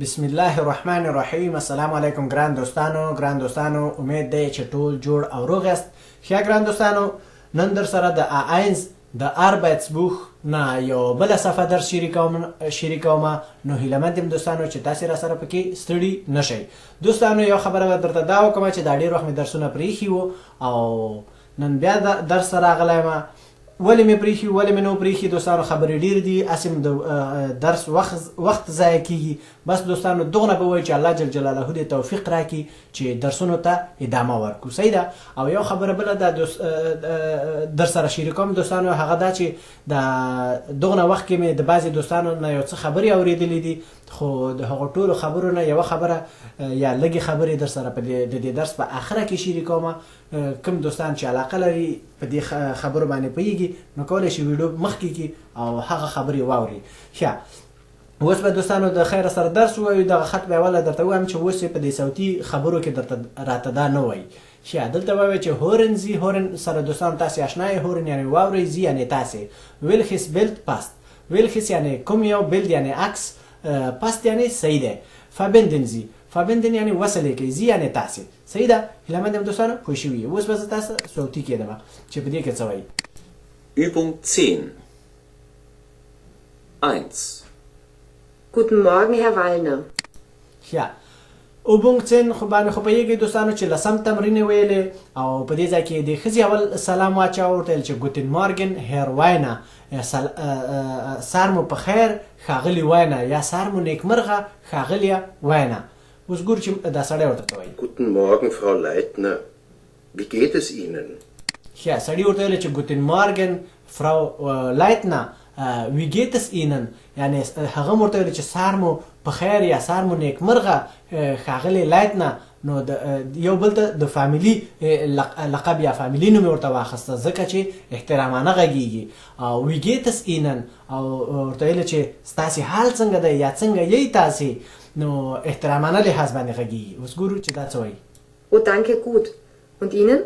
بسم الله الرحمن الرحیم. السلام علیکم ګران دوستانو امید دی چې ټول جوړ او روغ یاست. ښه ګران دوستانو، نن در سره د A1 د Arbeitsbuch نه یو بله صفحه درس شریکوم. نو هیله یم دوستانو چې تاسې را سره پکې ستړي نشئ. دوستانو یو خبره به درته دا وکړم چې دا ډېر وخت مې درسونه پرېښي وو او نن بیا درس ته راغلی یم. ولې مې پرېښي ولې مې نه پرېښي دوستانو؟ خبرې ډېرې دي، هسې د درس وخت ضایع کېږي. بس دوستانو دغونه به وایي چې الله جل جلاله دې توفیق راکړي چې درسونو ته ادامه ورکړو. صحیح ده. او یو خبره بله در سره شریکوم دوستانو، هغه دا چې د دغونه وخت کې مې د بعضې دوستانو نه یو څه خبرې اورېدلې دي، خو د هغو ټولو خبرو نه یوه خبره یا لږې خبرې در سره د دې درس په آخره کې شریکوم. کوم دوستان چې علاقه لري په دې خبرو باندې پوهېږي نو کولی شي ویډیو مخکې کړي او هغه خبرې واوري. ښه، اوس به دوستانو د خیره سره درس ووایو. دغه خط به اوله درته ووایم چې اوس یې په دې صوتي خبرو کې راته دا نه وایي. ښه، دلته به وایي چې هورن زی، هورن سره دوستانو تاسې اشنا یې. هورن یعنې واورئ، زی یعنې تاسې. ویلخس بیلد پاست، ویلخس یعنې کوم یو، بیلد یعنې عکس، پاست یعنې صحیح دی. فبندن زی، فبندن یعنی وصل کوي، زی یعنی تاسې. صحیح ده. هیله مند یم دوستانو پوه شوي. اوس به زه تاسو صوتي کېدم چې په دې کې څه وایي. Übung 10 1 Guten Morgen, Herr Wallner. ښه، Übung 10 خو باندې خو پوهېږئ دوستانو چې لسم تمرین یې ویلې او په دې ځای کې د ښځې اول سلام واچاوه، ورته ویل چې ګوتن مارګن هیر واینا، سهار مو په خیر ښاغلي واینا، یا سهار مو نیکمرغه ښاغلیه واینا. اوس ګورو چې دا سړی ورته څه وایي. Guten Morgen, Frau Leitner. Wie geht es Ihnen? ښه، سړي ورته ویل چې ګوتن مارګن فرau لایتنا وی geht es Ihnen، یعنې هغه م ورته ویل چې سهار مو په خیر یا سهار مو نیکمرغه ښاغلې لایتنا. نو یو بل ته د فامیلي لقب یا فامیلي نوم یې ورته واخیسته ځکه چې احترامانه غږیږي. او وی geht es Ihnen او ورته ویل چې ستاسې حال څنګه دی یا څنګه یی تاسې، نو احترامانه لحاظ باندې غږیږي. اوس ګورو چې دا څه وایي. Oh, danke, gut. Und Ihnen?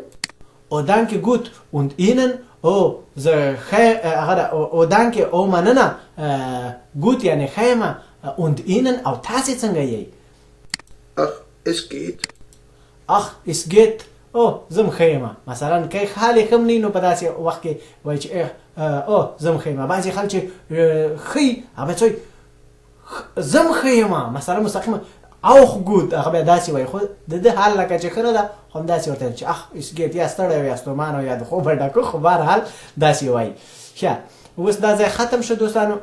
Oh, danke, gut. Und Ihnen? او زه هغه ده او دانکې او مننه، ګوت یعنې ښه یم. und Ihnen او تاسې څنګه یی؟ Ach, es geht. ach es geht. او زه م ښه یم. مثلا که حال یې ښه نه وي نو په داسې وخت کې وایي چې او زه م ښه یم. بعضې خلک چې ښه وي هغه څه وایي زه م ښه یم، مثلا مستقیمه auch gut، هغه بیا داسې وایي. خو د ده حال لکه چې ښه نه ده خو همداسې ورته ویل چې ach es geht، یا ستړی و یا ستومان و یا د خوبه ډک، خو بهرحال داسې وایي. ښه، اوس دا ځای ختم شو دوستانو.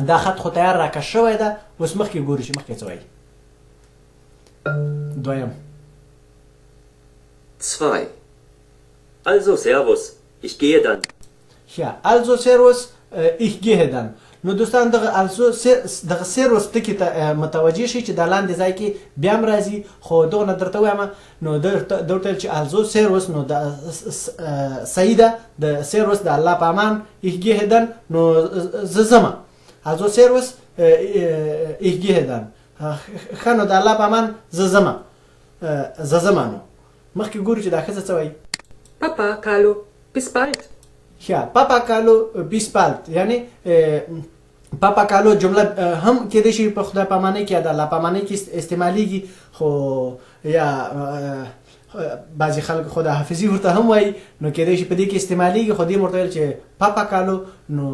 دا خط خو تیار راکش شوی ده. اوس مخکې ګورو چې مخکې څه وایي. دویم 2 Also, Servus, ich gehe dann. ښه، also servus ich gehe dann. نو دوستان دغه سیروس ټکي ته متوجه شي چې دا لاندې ځای کې بیا هم راځي، خو دغه درته وایم نو درته ویل چې الزو سیروس، نو د صحیح ده د سیروس د الله په امان ich gehe dann، نو زه ځمه. الزو سیروس ich gehe dann، ښه نو د الله په امان زه ځمه. نو مخکې ګورو چې دا ښځه څه وایي. Papa, Carlo, bis bald. ښه، پاپا کالو بیس بالد یعنې پاپا کالو جمله هم کېدای شي په خدای پامانۍ کې یا د الله پامانۍ کې استعمالیږي، خو یا بعضې خلک خو د حافظي ورته هم وایي، نو کېدای شي په دې کې استعمالیږي. خو دې ورته ویل چې پاپا کالو، نو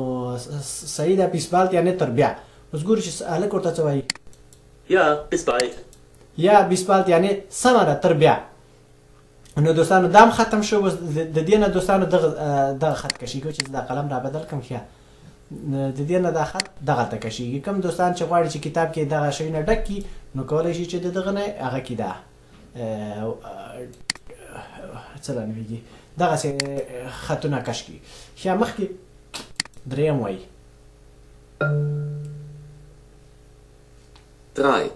صحیح ده بیس بالد یعنې تر بیا. اوس ګورو چې هلک ورته څه وایي. Ja, bis bald. یا بیس بالد یعنې سمه ده تر بیا. نو دوستانو دا هم ختم شو. اوس د دې نه دوستانو دغه خط کشي کوو چې دا قلم را بدل کړم. ښه، د دې نه دا خط دغلته کشیږي. کوم دوستان چې غواړي چې کتاب کې دغه شیونه ډک کړي نو کولی شي چې د دغه نه هغه کې ده څه رانویږي دغسې خطونه کش کړي. ښه، مخکې دریم وایي. 3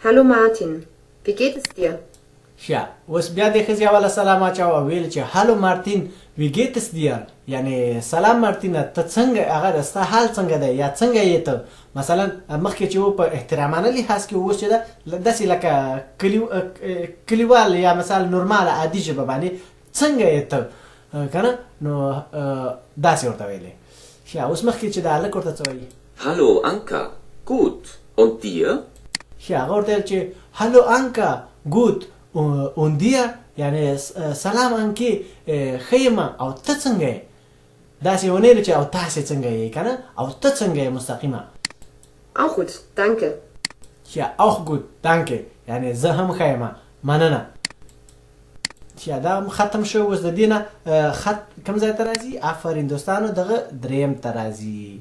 Hallo Martin, wie geht es dir? ښه، اوس بیا د ښځې اوله سلام واچوه او ویل چې هلو مارتین وی ګیټ اس دیر، یعنې سلام مارتینه ته څنګه، هغه ستا حال څنګه دی یا څنګه یې ته. مثلا مخکې چې و په احترامانه لحاظ کې، اوس چې ده داسې لکه کلیوال یا مثال نورماله عادي ژبه باندې څنګه یې ته، که نه، نو داسې ورته ویلې. ښه، اوس مخکې چې د هلک ورته څه وایي. Hallo Anka, gut. Und dir? هغه ورته ویل چې هلو انکا ګوت und dir یعنی سلام انکې ښه یم او ته څنګه یې داسې ونه ویل چې او تاسې څنګه یې که نه او ته څنګه یې مستقیمه Auch gut, danke. Ja, auch gut, danke. یعنی زه هم ښه یم مننه. یا دا هم ختم شو. اوس د دې نه خط کوم ځای ته راځي؟ آفرین دوستانو دغه دریم ته راځي.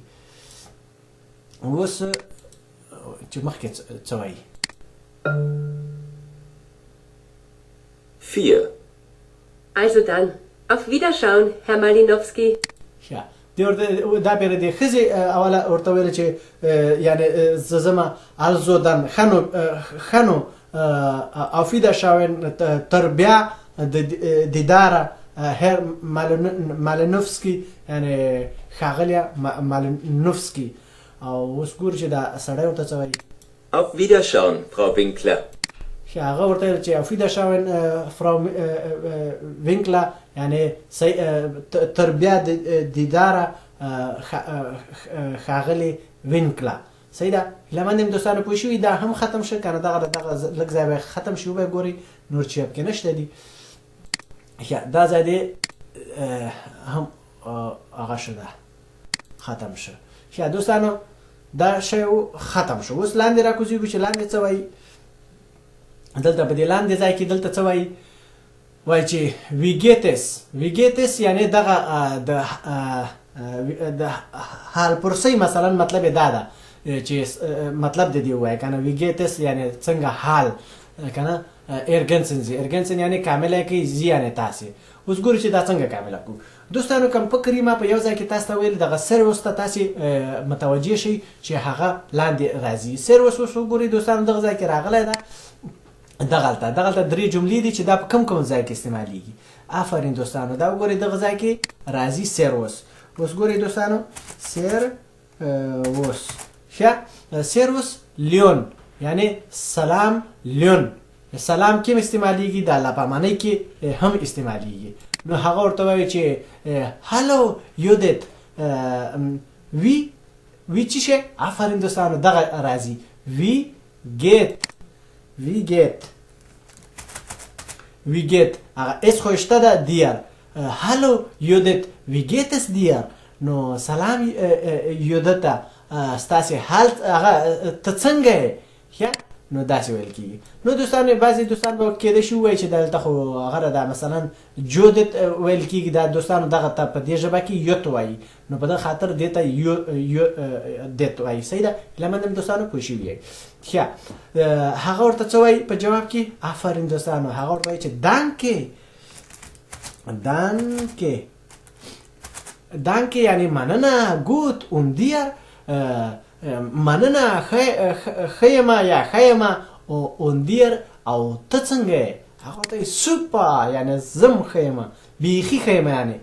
اوس چې مخکې څه وایي؟ 4. Also dann, auf Wiederschauen, Herr Malinowski. Ja. دا بیا د ښځې اوله ورته ویل چې یعنې زه ځمه also dann ښه نو auf Wiederschauen تر بیا دیداره هر مالینوفسکي یعنې ښاغلیه مالینوفسکي. او اوس ګورو چې دا سړی ورته څه وایي؟ Auf Wiederschauen, Frau Winkler. هغه ورته ویل چې auf Wiederschauen Frau Winkler یعنی تر بیا دیداره ښاغلې وینکله. صحیح ده؟ هیله مند یم دوستانو پوه شوي. دا هم ختم شه که نه دغه لږ ځای به ختم شي وبه ګورئ نور چې پکې نشته دي. دا ځای دی هم هغه شه ده ختم شه. دوستانو دا شی ختم شو. اوس لاندې راکوزیږو چې لاندې څه وایي. دلته په دې لاندې ځای کې دلته څه وایي؟ وایي چې ویګیتس یعنی دغه د حال پرسۍ مثلا مطلب یې دا ده چې مطلب د دې ووایه که نه. ویګیتس یعنی څنګه حال که نه. ارګنسن یعنی کامله کوي زی یعنی تاسې. اوس ګورو چې دا څنګه کامله کړو. دوستانو کوم فکر ما په یو ځای کې تاسو ته ویل دغه سروس ته تاسې متوجه شئ چې هغه لاندې راځي. سروس اوس وګورئ دوستانو دغه ځای کې راغلی ده. دغلته درې جملې دي چې دا په کوم ځای کې استعمالیږي. آفرین دوستانو دا وګورئ دغه ځای کې راځي سروس. اوس ګورئ دوستانو سروس. ښه سروس لیون یعنی سلام لیون. سلام کې استعمالیږي د لاپامانۍ کې هم استعمالیږي. نو هغه ورته وایي چې هلو یودت وی چی شه؟ آفرین دوستانو دغه راځي وی geht هغه اس خو شته ده دیر. هلو یودت وی گیتس دیر. نو سلام یودته ستاسې حال هغه ته څنګه یې؟ نو داسې ویل کېږي. نو دوستانو بعضې دوستان به کېدای شي ووایي چې دلته خو هغه ده مثلا جودت ویل کېږي. دا دوستانو دغه ته په دې ژبه کې یوت وایي. نو په دغه خاطر دې ته دت وایي. صحیح ده؟ هیله مند یم دوستانو پوه شوي یئ. ښه هغه ورته څه وایي په جواب کې؟ آفرین دوستانو هغه ورته وایي چې دانکې یعنی مننه. ګوت und dir مننه ښه یمه یا ښه یمه und dir او ته څنګه یې؟ هغه ورته وایي سوپر یعنی زم ښه یمه بیخي ښه یمه یعنې.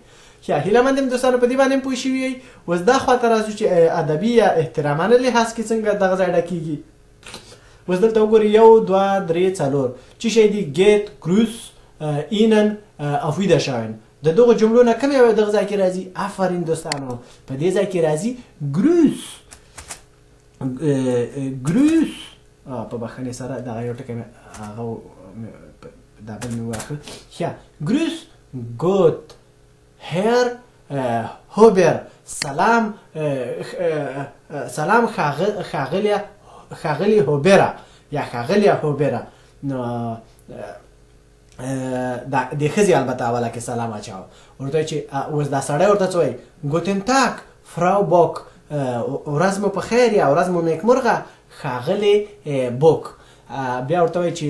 هیله مند یم دوستانو په دې باندې هم پوه شوي یئ. اوس دا خواته راځو چې ادبي یا احترامانه لحاظ کې څنګه دغه ځای ډکېږي. اوس دلته وګورئ 1 2 3 4 څه شی دي؟ ګیت ګروس اینن auf Wiederschauen. د دغو جملو نه کوم یو دغه ځای کې راځي؟ آفرین دوستانو په دې ځای کې راځي ګروس. په بخښنې سره دغه یو ټکی هغه دا بل مې واخه. ښه ګروس ګوت هر هوبر سلام ښاغلې هوبره یا ښاغلیه هوبره. نو د ښځې البته اوله کې سلام اچاوه. ورته وایي چې اوس دا سړی ورته څه وایي؟ ګوتن تاک فراو بوک ورځ مو په خیر یا ورځ مو نیکمرغه ښاغلې بوک. بیا ورته وایي چې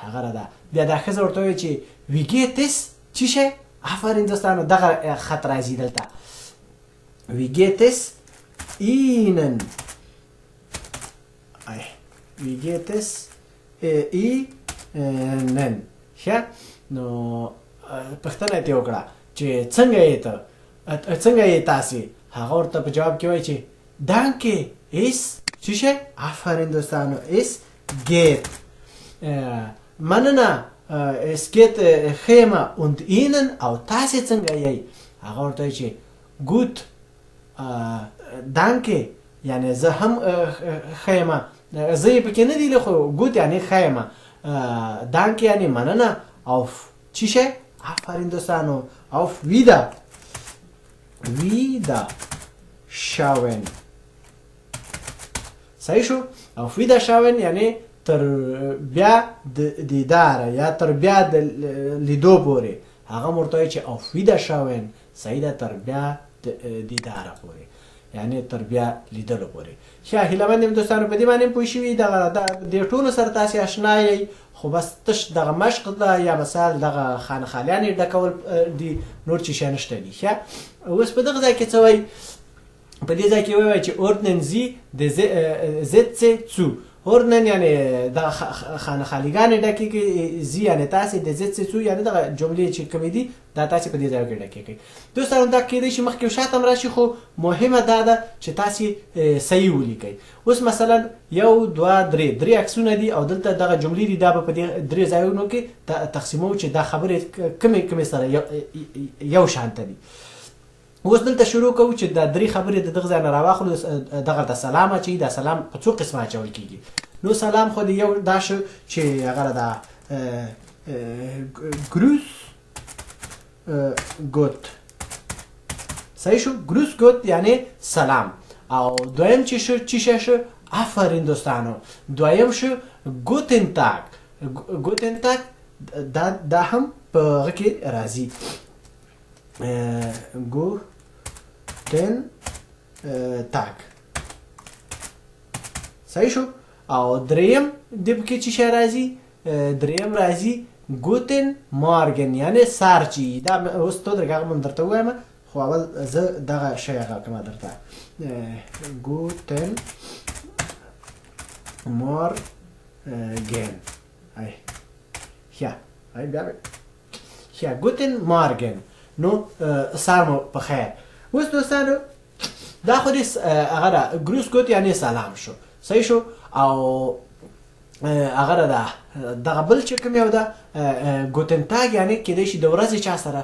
هغه ده بیا دا ښځه ورته وایي چې ویګیتس چی شی؟ آفرین دوستانو دغه خط راځي دلته ویګیتس اینن. ویګیتس اینن. ښه نو پوښتنه یې ترې وکړه چې څنګه یې ته څنګه یې تاسې؟ هغه ورته په جواب کې وایي چې دانکې اس چی شی؟ آفرین دوستانو اس geht. مننه es geht ښه یمه und ihnen او تاسې څنګه یئ؟ هغه ورته وایي چې gut danke یعنی زه هم ښه یمه زه یې پکې نه دی خو ګوت یعنی ښه یم دانک یعنی مننه auf چی شی آفرین دوستانو auf Wiederschauen صحیح شو auf Wiederschauen یعنی تر بیا د دیدار یا تر بیا د لیدو پورې هغه مرته چې auf Wiederschauen صحیح ده تر بیا د دیدار پورې یعنی تر بیا لیدلو پورې ښه هیله مند یم دوستانو په دې باندې پوه شوي د ټولو سره تاسې اشنا یئ خو بس تش دغه مشق ده یا مثال دغه خانخالیان یې ډکول دي نور چې شی نشته دي ښه اوس په دغه ځای کې څه وایي په دې ځای کې وایي چې ordnen Sie die Sätze zu ordnen یعنی دغه خانخالیګانې ډکې کړي زی یعنی تاسې د Sätze zu یعنی دغه جملې چې کومې دي دا تاسې په دې ځای کې ډکې کړئ دوستانو دا کېدای شي مخکې شاته هم راشي خو مهمه دا ده چې تاسې صحیح ولیکئ اوس مثلا 1 2 3 عکسونه دي او دلته دغه جملې دي دا به په دې 3 ځایونو کې تقسیموو چې دا خبرې کومې سره یو شانته دي اوس دلته شروع کوو چې دا 3 خبرې د دغه ځای نه راواخلو دغه د سلام اچوي دا سلام په څو قسمه اچول کېږي نو سلام خو د یو دا شو چې هغه دا ګروس ګوت صحیح شو ګروس ګوت یعنی سلام او دویم چې شو آفرین دوستانو دویم شو ګوتن تاگ دا هم په هغه کې راځي ګوتن تاگ صحیح شو او دریم د پکې چې شی راځي دریم راځي ګوتن مارګن یعنی سار چې دا اوس ته درګه من درته وایم خو اول زه دغه شی هغه کوم درته ګوتن مارګن ای یا ای بیا یا ګوتن مارګن نو سار مو په خیر اوس دوستانو دا خو دې هغه ګروس ګوت یعنی سلام شو صحیح شو او هغه دغه بل چې کوم یو ده ګوتن تاګ یعنی کېدای شي د ورځې چا سره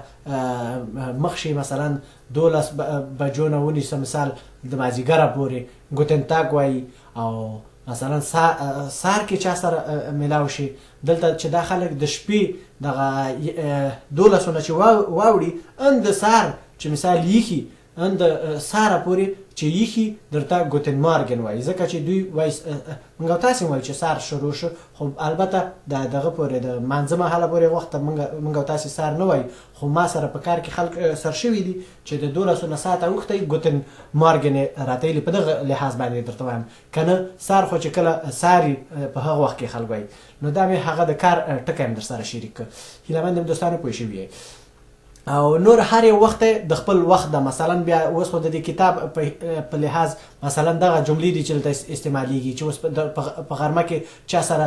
مخ شي مثلا 12 بجو نه ونیسه مثال د مازدیګره پورې ګوتن تاګ وایي او مثلا سار کې چا سره میلاو شي دلته چې دا خلک د شپې دغه 12 نه چې واوړي اند سار چې مثال یخي اند ساره پورې چې یخي درته ګوتن مارګن وایي ځکه چې دوی وایي موږ تاسې وایي چې سار شروع شو خو البته دغه پورې د مانځه مهاله پورې وخت موږ تاسې سار نه وایي خو ما سره په کار کې خلک سر شوي دي چې د 12 نه ساعته وخته ګوتن مارګن راته ویلي په دغه لحاظ باندې درته وایم که نه سار خو چې کله ساري په هغه وخت کې خلک وایي نو دا مې هغه د کار ټکی هم در سره شریک کړ هیله مند یم دوستانو پوه شوي او نور هر یو وخت د خپل وخت د مثلا بیا اوس خو د دې کتاب په لحاظ مثلا دغه جملې دي چې دلته استعمالیږي چې اوس په غرمه کې چا سره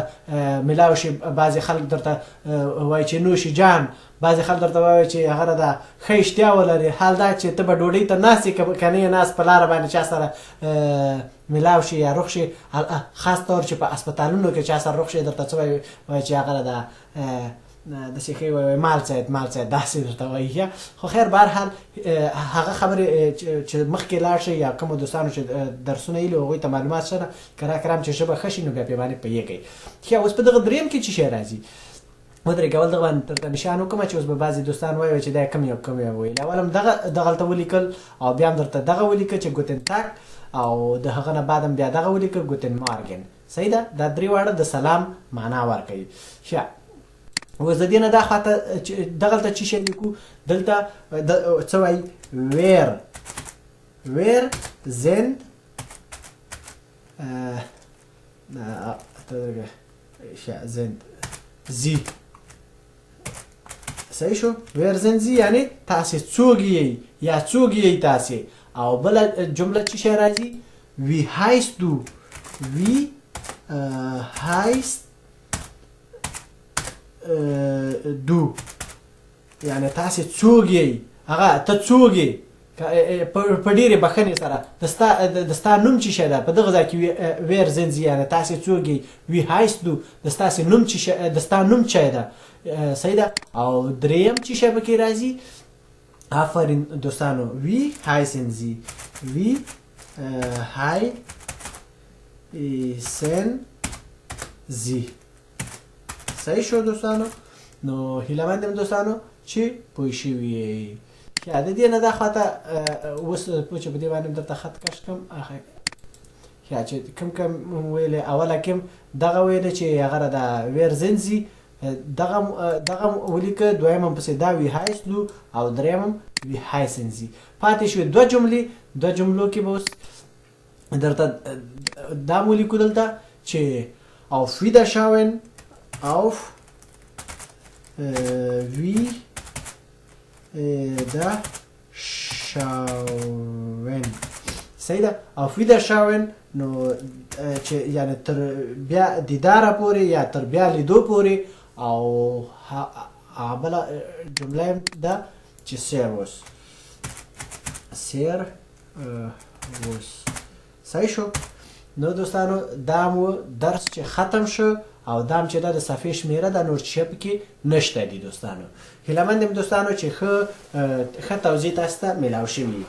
میلاو شي بعضې خلک درته وایي چې نوشي جان بعضې خلک درته وایي چې هغه د ښه اشتیا ولري حال دا چې ته به ډوډۍ ته ناست یې که نه یې ناست په لاره باندې چا سره میلاو شي یا روغ شي خاص طور چې په هسپتالونو کې چا سره روغ شي درته څه وایي چې هغه د داسې ښې وایي مال صاحب داسې درته وایي خو خیر بهرحال هغه خبرې چې مخکې لاړ شي یا کومو دوستانو چې درسونه ویلي هغوی ته معلومات شته کرام چې ژبه ښه شي نو بیا پرې باندې پوهېږئ ښه اوس په دغه دریم کې چې شی راځي ودرېږه اول دغه باندې درته نشان وکړم چې اوس به بعضې دوستان وایي چې دا کوم یو ویل اول هم دغلته ولیکل او بیا هم درته دغه ولیکه چې ګوتن تاک او د هغه نه بعد هم بیا دغه ولیکه ګوتن مارګن صحیح ده دا درې واړه د سلام معنا ورکوي ښه اوس د دې نه دا خواته دغلته چې شی لیکو دلته څه وایي ویر زند زند زی صحیح شو ویر زند زی یعنی تاسې څوک یئ یا څوک یئ تاسې او بله جمله چې شی راځي وی هایست دو وی هایست دو یعنی تاسې څوک یئ هغه ته څوک یې په ډېرې بښنې سره د ستا نوم چې شی ده په دغه ځای کې ویر زنځي یعنی تاسې څوک یئ وی هایست دو د ستاسې نوم چې د ستا نوم چی ده صحیح ده او دریم چې شی پکې راځي آفرین دوستانو وی هایسن زی وی های ایسن زی. صحیح شو دوستانو. نو هیله مند یم دوستانو چې پوه شوي یې. د دې نه دا خواته اوس چې په دې باندې درته خط کش کړم چې کوم ویلې اوله کې دغه ویلې چې هغه د ویرزنزي دغه ولیکه، دویم هم پسې دا وی هایسلو او دریم هم وی هایسنزي. پاتې شوې دوه جملو کې به اوس درته دا ولیکو دلته چې auf Wiederschauen auf Wiederschauen. صحیح ده. auf Wiederschauen نو چې یعنی تر بیا دیداره پورې یا تر بیا لیدو پورې. او بله جمله ده چې servus. صحیح شو. نو دوستانو دا مو درس چې ختم شو او دا هم چې دا د صفحې شمیره ده، نور چې پکې نشته دي دوستانو. هیله مند یم دوستانو چې ښه توضیح تاسو ته میلاو شوي.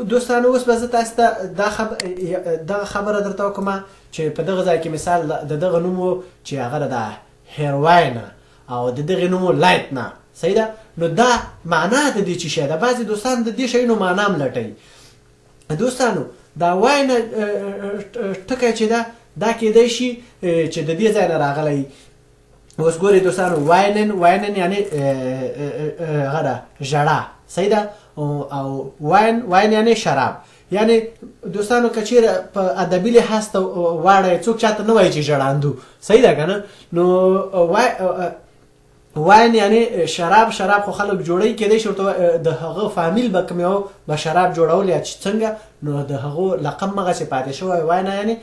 دوستانو اوس به زه تاسو ته دغه خبره درته وکړم چې په دغه ځای کې مثال د دغه نوم و چې هغه د هیروینه او د دغه نوم و لایتنه. صحیح ده. نو دا معنا د دې چې شی ده. بعضې دوستان د دې شیونو معنا هم لټوي. دوستانو دا واینه ټکی چې ده دا کیدای شي چې د دې ځای نه راغلی. اوس ګورئ دوستانو واینن یعنی هغه ده ژړا. صحیح ده. او واین یعنی شراب. یعنی دوستانو که چیرې په ادبي لحاظ ته واړی څوک چاته نه وایي چې ژړاندو. صحیح ده که نه. نو واین یعنی شراب خو خلک جوړوي. کیدای شي ورته د هغه فامیل به کوم یو به شراب جوړول یا څنګه. نو د هغو لقب مغسې پاتې شوی واینه یعنی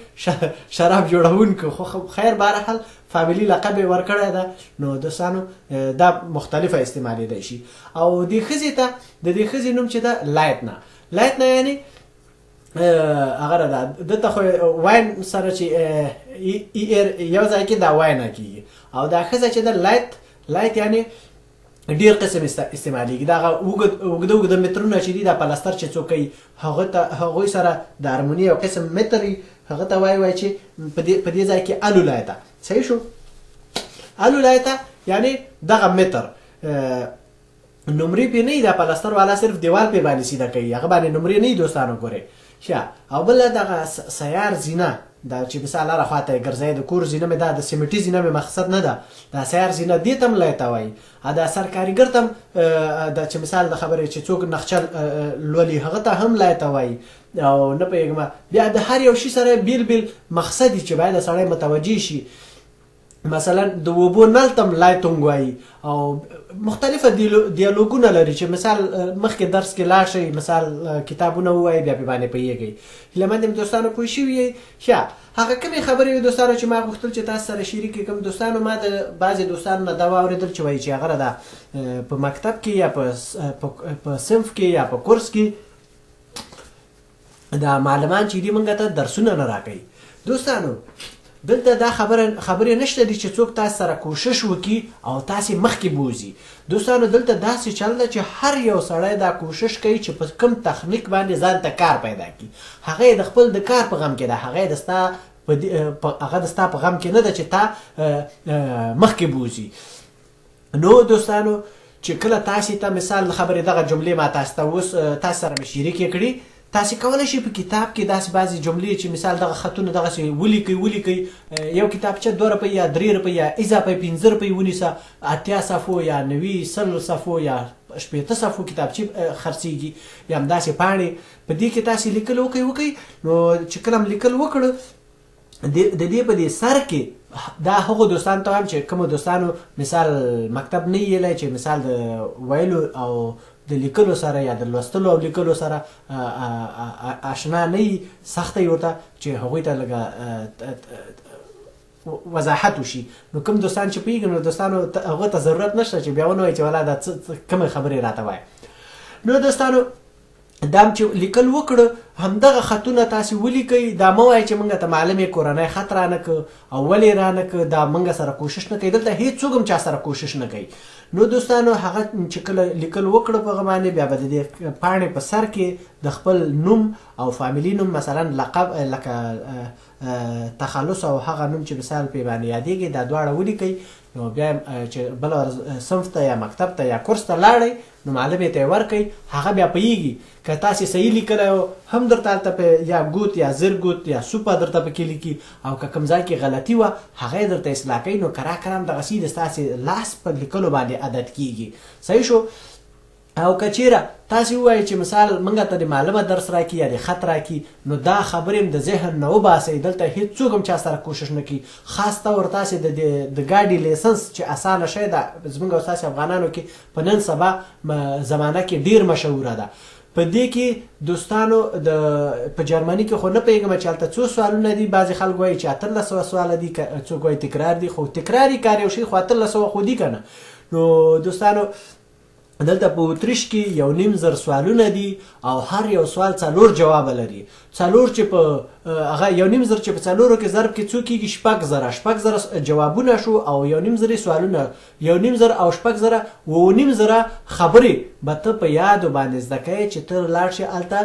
شراب جوړونکو. خو خیر بهرحال فامیلي لقب یې ورکړی ده. نو دوستانو دا مختلفه استعمالیدی شي. او دې ښځې ته د دې ښځې نوم چې ده لایتنه یعنی هغه ده دلته خو واین سره چې یو ځای کې دا واینه کېږي. او دا ښځه چې ده لایت یعنی ډیر قسم استعمالیږي. دا اوږده مترونه چې دي دا پلستر چې څوک کوي هغوی سره د هارموني یو قسم متر وي هغه ته وایي چې په دې ځای کې الو لایته. صحیح شو. الو لایته یعنی دغه متر نمرې پې نه وي. دا پلستر والا صرف دیوال پې باندې سیده کوي. هغه باندې نمرې نه وي دوستانو. ګورئ او بله دغه سیار زینه دا چې مثال هره خواته یې ګرځوي. د کور زینه مې دا د سیمټي زینه مې مقصد نه ده. دا سیار زینه دې ته هم لایته وایي. دا سرکارګر ته هم دا چې مثال د خبرې چې څوک نقشه لولي هغه ته هم لایته وایي. او نه پوهېږم بیا د هر یو شي سره بیل مقصد چې باید سړی متوجه شي. مثلا د اوبو نل ته هم لایتونګ وایي. او مختلفه دیالوګونه لري چې مثال مخکې درس کې لاړ شئ مثال کتابونه ووایي بیا پې باندې پوهېږئ. هیله مند یم دوستانو پوه شوي یئ. هغه کومې خبرې وي دوستانو چې ما غوښتل چې تاسو سره شریک کړم. دوستانو ما د بعضې دوستانو نه دا واورېدل چې وایي چې هغه ده په مکتب کې یا په صنف کې یا په کورس کې دا معلمان چې دي موږ ته درسونه نه راکوي. دوستانو دلته دا خبرې نشته دي چې څوک تاسو سره کوشش وکړي او تاسې مخکې بوځي. دوستانو دلته داسې چل ده چې هر یو سړی دا کوشش کوي چې په کوم تخنیک باندې ځان ته کار پیدا کړي. هغه یې د خپل د کار په غم کې ده. هغه د ستا په غم کې نه ده چې تا مخکې بوځي. نو دوستانو چې کله تاسې ته مثال د خبرې دغه جملې ما تاسو ته اوس تاسو سره مې شریکې کړي. تاسې کولی شئ په کتاب کې داسې بعضې جملې چې مثال دغه خطونه دغسې ولیکئ. یو کتابچه 2 روپۍ یا 3 روپۍ یا اضافه 5 روپۍ ونیسه. 80 صفحو یا 90 100 صفحو یا 80 صفحو کتابچې خرڅېږي یا همداسې پاڼې. په دې کې تاسې لیکل وکئ. نو چې کله هم لیکل وکړو د دې په دې سر کې دا هغو دوستانو ته وایم چې کومو دوستانو مثال مکتب نه یېلی چې مثال د ویلو او د لیکلو سره یا د لوستلو او لیکلو سره آشنا نه وي. سخته یې ورته چې هغوی ته لږه وضاحت وشي. نو کوم دوستان چې پوهېږي نو دوستانو هغه ته ضرورت نشته چې بیا ونه وایي چې والا دا کومې خبرې راته وایه. نو دوستانو دا هم چې لیکل وکړه همدغه خطونه تاسې ولیکئ. دا مه وایئ چې موږ ته معلم یې کورنی خط رانه که او ولې رانه که دا موږ سره کوشش نه کوي. دلته هېڅوک هم چا سره کوشش نه کوي. نو دوستانو هغه چې کله لیکل وکړه په هغه باندې بیا به د دې پاڼې په سر کې د خپل نوم او فامیلي نوم مثلا لقب لکه تخلص او هغه نوم چې مثال پې باندې یادېږي دا دواړه ولیکئ. نو بیا چې بل صنف ته یا مکتب ته یا کورس ته لاړئ نو معلمې ته یې ورکئ. هغه بیا پوهېږي که تاسې صحیح لیکلی و هم درته هلته یا ګوت یا زر ګوت یا سوپه درته پکې لیکي او که کوم ځای کې غلطي وه هغه یې درته اصلاح کوي. نو کرا کرا هم دغسې د ستاسې لاس په لیکلو باندې عادت کېږي. صحیح شو. او که چیرې تاسې ووایئ چې مثال موږ ته د معلمه درس راکړي یا د خط راکړي نو دا خبرې هم د ذهن نه وباسئ. دلته هېڅوک هم چا سره کوشش نه کوي. خاص طور تاسې د ګاډي لیسنس چې اسانه شی ده زموږ او ستاسې افغانانو کې په نن سبا زمانه کې ډېر مشهوره ده. په دې کې دوستانو په جرمني کې خو نه پوهېږم چې هلته څو سوالونه دي. بعضې خلک وایي چې 1800 سواله دي، څوک وایي تکرار دي. خو تکراري کار یو شي خو 1800 خو دي که نه. نو دوستانو دلته په اتریش کې 1.5 سوالونه دي او هر یو سوال 4 جواب لري. 4 چې په هغه 1.5 چې په 4 کې ضرب کې څو کېږي 6,000 جوابونه شو او 1.5 سوالونه 1.5 او 6,000 9,000 خبرې به ته په یادو باندې زده کوې چې ته لاړ شې هلته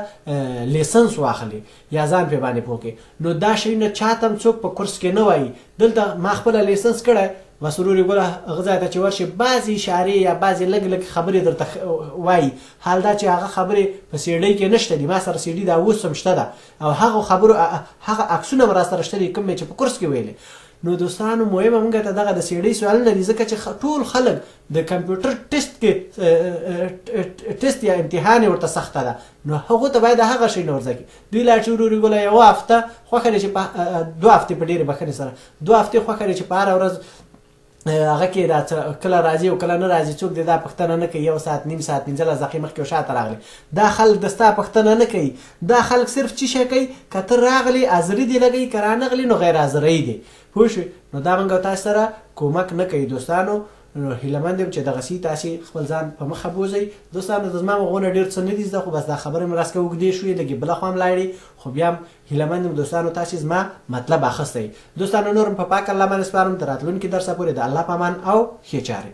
لیسنس واخلې یا ځان پې باندې پوه کړې. نو دا شیونه چاته هم څوک په کورس کې نه وایي. دلته ما خپله لیسنس کړی مسروري ګله هغه ځای ته چې ورشي بعضې اشارې یا بعضې لږ لږ خبرې درته وایي. حال دا چې هغه خبرې په سیډۍ کې نشته دي. ما سره سیډي دا اوس هم شته ده او هغه خبرو هغه عکسونه هم را سره شته دي کوم چې په کورس کې ویلې. نو دوستانو مهمه موږ ته دغه د سیډۍ سوالونه دي ځکه چې ټول خلک د کمپیوټر ټیسټ کې ټیسټ یا امتحان ورته سخته ده. نو هغو ته باید هغه شی نه ورزده کړي. دوی لا چې وروري ګله یوه هفته خوښه دی چې 2 هفتې په ډېرې بښنې سره 2 هفتې خوښه دی چې په هره ورځ هغه کې کله راځي او کله نه راځي. څوک دې دا پوښتنه نه کوي 1 ساعت نیم ساعت 15 دقیقې مخکې او شاته راغلی. دا خلک د ستا پوښتنه نه کوي. دا خلک صرف څه شی کوي که ته راغلی حاضري دې لګوي که رانغلي نو غیر حاضرۍ دی. پوه شوې. نو دا موږ تاسو سره کومک نه کوي دوستانو. نو هیله مند یم چې دغسې تاسې خپل ځان په مخه بوځئ. دوستانو د زما مغونه ډېر څه نه دي زده خو بس دا خبرې مې راسکه اوږدې شوې لږې بله خوا هم لاړې خو بیا هم هیله مند یم دوستانو تاسې زما مطلب اخیستی. دوستانو نور هم په پاک الله باندې سپارم. تر راتلونکي درسه پورې د الله په امان او ښې چارې.